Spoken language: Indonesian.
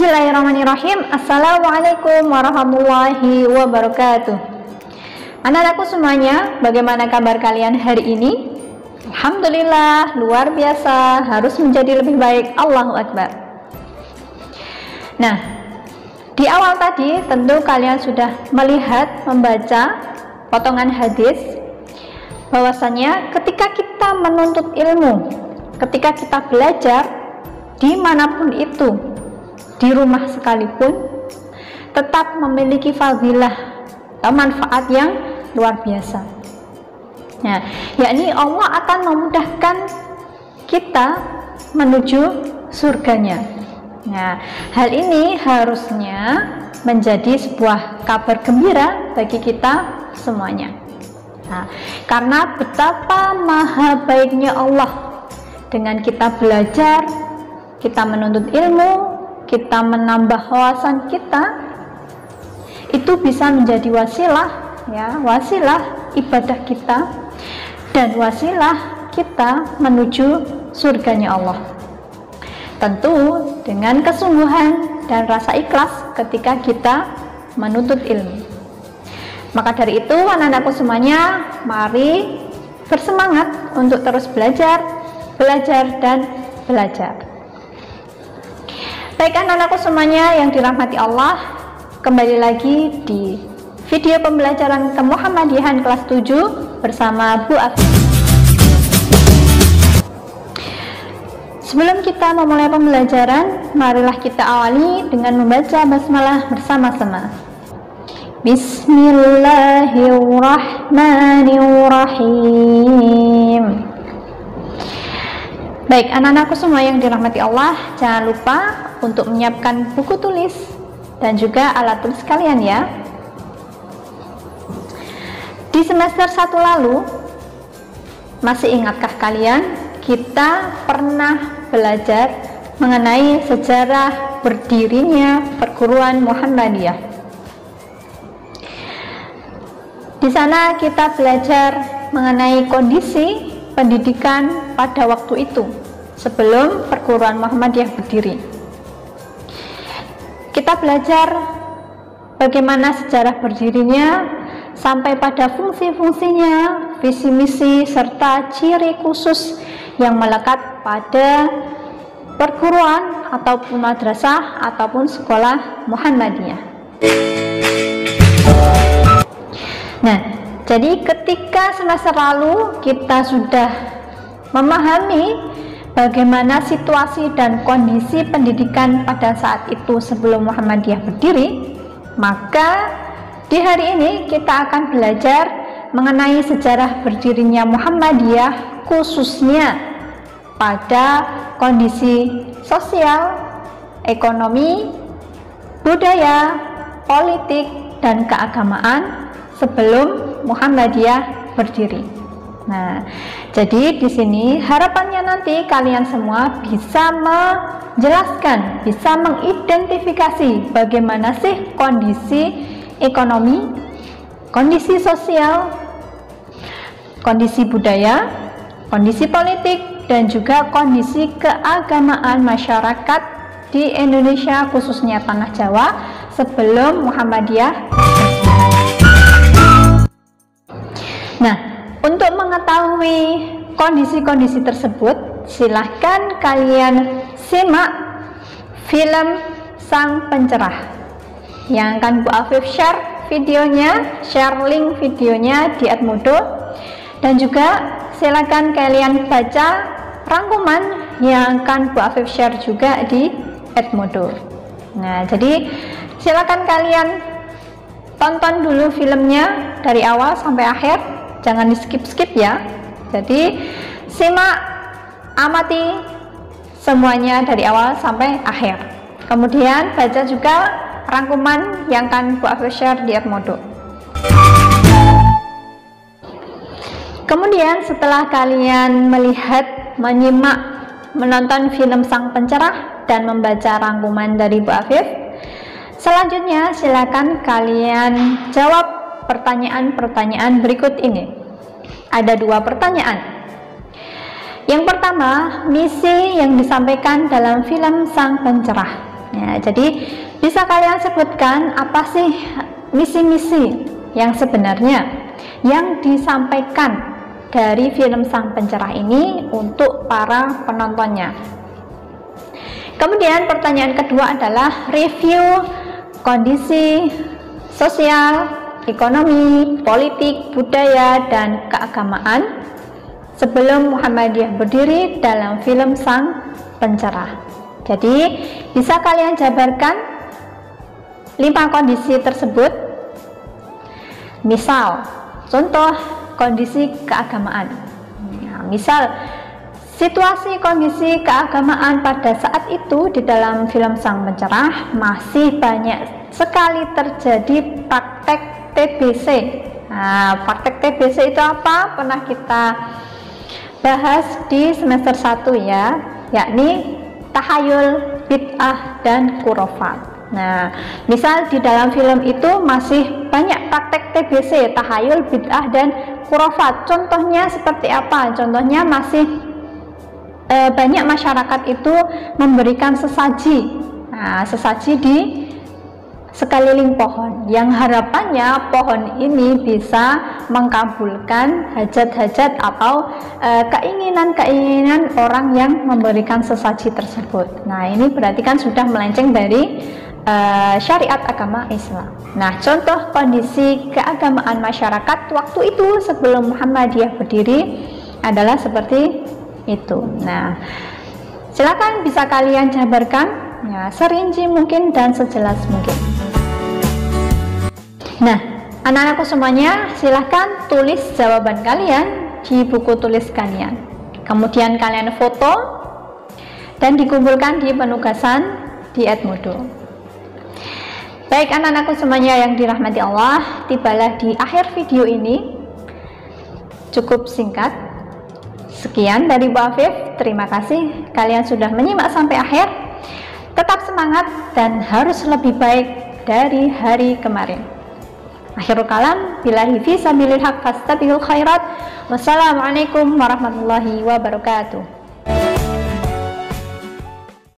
Bismillahirrahmanirrahim. Assalamualaikum warahmatullahi wabarakatuh. Anak-anakku semuanya, bagaimana kabar kalian hari ini? Alhamdulillah, luar biasa, harus menjadi lebih baik. Allahu Akbar. Nah, di awal tadi tentu kalian sudah melihat, membaca potongan hadis bahwasanya ketika kita menuntut ilmu, ketika kita belajar dimanapun itu, di rumah sekalipun, tetap memiliki fadilah atau manfaat yang luar biasa. Nah, yakni Allah akan memudahkan kita menuju surganya. Nah, hal ini harusnya menjadi sebuah kabar gembira bagi kita semuanya. Nah, karena betapa maha baiknya Allah dengan kita belajar, kita menuntut ilmu, kita menambah wawasan kita, itu bisa menjadi wasilah, ya, wasilah ibadah kita dan wasilah kita menuju surganya Allah. Tentu dengan kesungguhan dan rasa ikhlas ketika kita menuntut ilmu. Maka dari itu anak-anakku semuanya, mari bersemangat untuk terus belajar dan belajar. Baik anak-anakku semuanya yang dirahmati Allah, kembali lagi di video pembelajaran kemuhammadiyahan kelas 7 bersama Bu Afif. Sebelum kita memulai pembelajaran, marilah kita awali dengan membaca basmalah bersama-sama. Bismillahirrahmanirrahim. Baik, anak-anakku semua yang dirahmati Allah, jangan lupa untuk menyiapkan buku tulis dan juga alat tulis kalian ya. Di semester 1 lalu, masih ingatkah kalian kita pernah belajar mengenai sejarah berdirinya perguruan Muhammadiyah? Di sana kita belajar mengenai kondisi pendidikan pada waktu itu sebelum perguruan Muhammadiyah berdiri. Kita belajar bagaimana sejarah berdirinya sampai pada fungsi-fungsinya, visi misi serta ciri khusus yang melekat pada perguruan ataupun madrasah ataupun sekolah Muhammadiyah. Nah, jadi ketika semester lalu kita sudah memahami bagaimana situasi dan kondisi pendidikan pada saat itu sebelum Muhammadiyah berdiri, maka di hari ini kita akan belajar mengenai sejarah berdirinya Muhammadiyah, khususnya pada kondisi sosial, ekonomi, budaya, politik, dan keagamaan sebelum Muhammadiyah berdiri. Nah, jadi di sini harapannya nanti kalian semua bisa menjelaskan, bisa mengidentifikasi bagaimana sih kondisi ekonomi, kondisi sosial, kondisi budaya, kondisi politik, dan juga kondisi keagamaan masyarakat di Indonesia, khususnya Tanah Jawa sebelum Muhammadiyah. Nah, untuk mengetahui kondisi-kondisi tersebut, silahkan kalian simak film Sang Pencerah yang akan Bu Afif share videonya, share link videonya di Edmodo, dan juga silahkan kalian baca rangkuman yang akan Bu Afif share juga di Edmodo. Nah, jadi silahkan kalian tonton dulu filmnya dari awal sampai akhir, jangan di skip-skip ya. Jadi simak, amati semuanya dari awal sampai akhir. Kemudian baca juga rangkuman yang akan Bu Afif share di Edmodo. Kemudian setelah kalian melihat, menyimak, menonton film Sang Pencerah dan membaca rangkuman dari Bu Afif, selanjutnya silakan kalian jawab pertanyaan-pertanyaan berikut ini. Ada 2 pertanyaan. Yang pertama, misi yang disampaikan dalam film Sang Pencerah. Ya, jadi bisa kalian sebutkan apa sih misi-misi yang sebenarnya yang disampaikan dari film Sang Pencerah ini untuk para penontonnya. Kemudian pertanyaan kedua adalah review kondisi sosial, ekonomi, politik, budaya, dan keagamaan sebelum Muhammadiyah berdiri dalam film Sang Pencerah. Jadi bisa kalian jabarkan 5 kondisi tersebut. Misal, contoh kondisi keagamaan. Nah, misal situasi kondisi keagamaan pada saat itu di dalam film Sang Pencerah masih banyak sekali terjadi praktek TBC. Nah, praktek TBC itu apa? Pernah kita bahas di semester 1 ya, yakni tahayul, bid'ah, dan khurafat. Nah, misal di dalam film itu masih banyak praktek TBC, tahayul, bid'ah, dan khurafat. Contohnya seperti apa? Contohnya masih banyak masyarakat itu memberikan sesaji. Nah, sesaji di sekeliling pohon, yang harapannya pohon ini bisa mengkabulkan hajat-hajat atau keinginan-keinginan orang yang memberikan sesaji tersebut. Nah, ini berarti kan sudah melenceng dari syariat agama Islam. Nah, contoh kondisi keagamaan masyarakat waktu itu sebelum Muhammadiyah berdiri adalah seperti itu. Nah, silakan bisa kalian jabarkan ya, serinci mungkin dan sejelas mungkin. Nah, anak-anakku semuanya, silahkan tulis jawaban kalian di buku tulis kalian. Kemudian kalian foto dan dikumpulkan di penugasan di Edmodo. Baik anak-anakku semuanya yang dirahmati Allah, tibalah di akhir video ini. Cukup singkat. Sekian dari Bu Afif, terima kasih kalian sudah menyimak sampai akhir. Tetap semangat dan harus lebih baik dari hari kemarin. Akhirul kalam, billahi fi sabilil haq fastabiqul khairat. Wassalamualaikum warahmatullahi wabarakatuh.